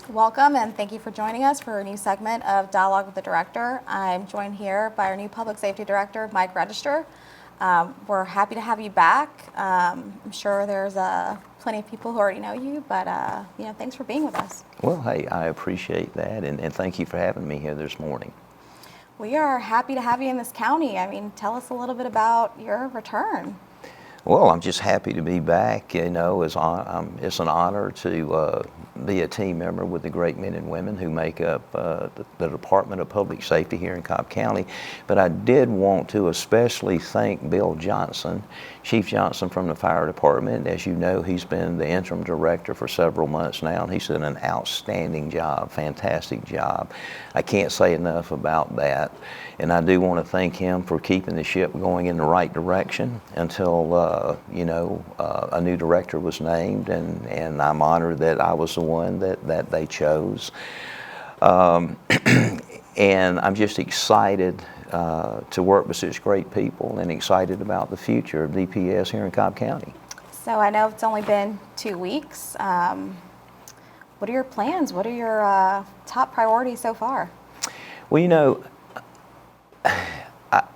Welcome and thank you for joining us for a new segment of Dialogue with the Director. I'm joined here by our new Public Safety Director, Mike Register. We're happy to have you back. I'm sure there's plenty of people who already know you, but thanks for being with us. Well, hey, I appreciate that, and thank you for having me here this morning. We are happy to have you in this county. I mean, tell us a little bit about your return. Well, I'm just happy to be back. You know, it's an honor to be a team member with the great men and women who make up the Department of Public Safety here in Cobb County. But I did want to especially thank Bill Johnson, Chief Johnson from the Fire Department. As you know, he's been the interim director for several months now, and he's done an outstanding job, fantastic job. I can't say enough about that. And I do want to thank him for keeping the ship going in the right direction until a new director was named, and I'm honored that I was the one that they chose. And I'm just excited to work with such great people and excited about the future of DPS here in Cobb County. So I know it's only been 2 weeks. What are your plans? What are your top priorities so far? Well, you know,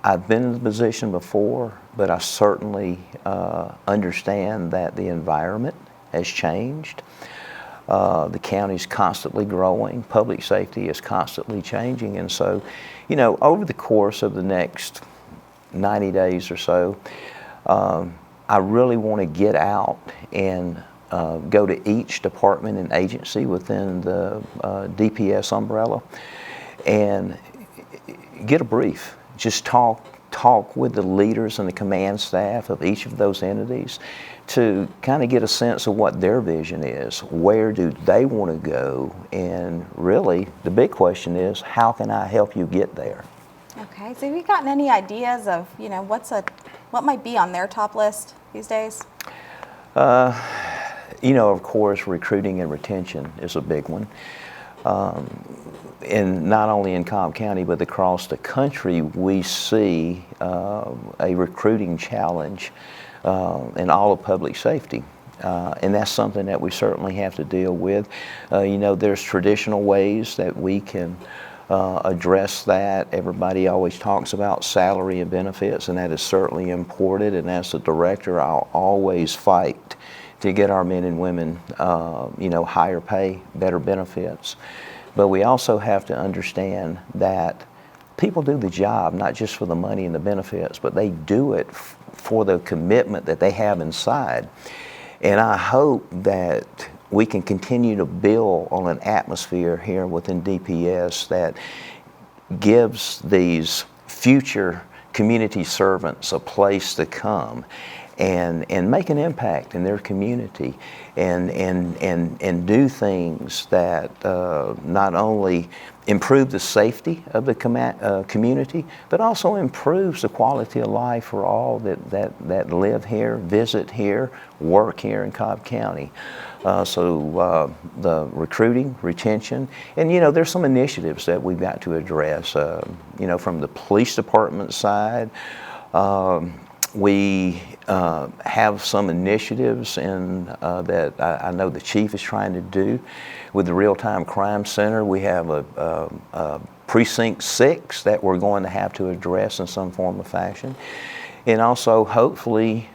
I've been in the position before, but I certainly understand that the environment has changed. The county's constantly growing. Public safety is constantly changing. And so, you know, over the course of the next 90 days or so, I really want to get out and go to each department and agency within the DPS umbrella and get a brief. Just talk with the leaders and the command staff of each of those entities to kind of get a sense of what their vision is. Where do they want to go? And really, the big question is, how can I help you get there? Okay, so have you gotten any ideas of, what might be on their top list these days? Of course, recruiting and retention is a big one. And not only in Cobb County, but across the country, we see a recruiting challenge in all of public safety. And that's something that we certainly have to deal with. There's traditional ways that we can address that. Everybody always talks about salary and benefits, and that is certainly important. And as the director, I'll always fight to get our men and women, higher pay, better benefits. But we also have to understand that people do the job not just for the money and the benefits, but they do it for the commitment that they have inside. And I hope that we can continue to build on an atmosphere here within DPS that gives these future community servants a place to come and make an impact in their community and do things that not only improve the safety of the community, but also improves the quality of life for all that live here, visit here, work here in Cobb County. So the recruiting, retention, and there's some initiatives that we've got to address. From the police department side, we have some initiatives that I know the chief is trying to do with the Real-Time Crime Center. We have a Precinct 6 that we're going to have to address in some form or fashion. And also, hopefully,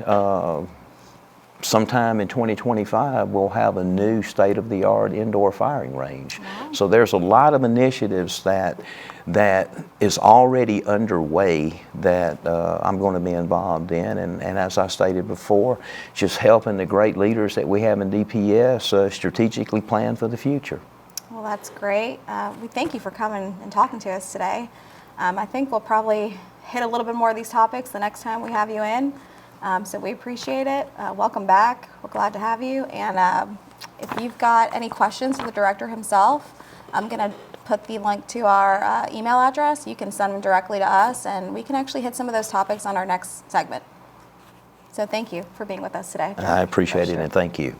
sometime in 2025, we'll have a new state-of-the-art indoor firing range. Wow. So there's a lot of initiatives that is already underway that I'm going to be involved in. And as I stated before, just helping the great leaders that we have in DPS strategically plan for the future. Well, that's great. We thank you for coming and talking to us today. I think we'll probably hit a little bit more of these topics the next time we have you in. So we appreciate it. Welcome back. We're glad to have you. And if you've got any questions for the director himself, I'm going to put the link to our email address. You can send them directly to us, and we can actually hit some of those topics on our next segment. So thank you for being with us today. I appreciate it, and thank you.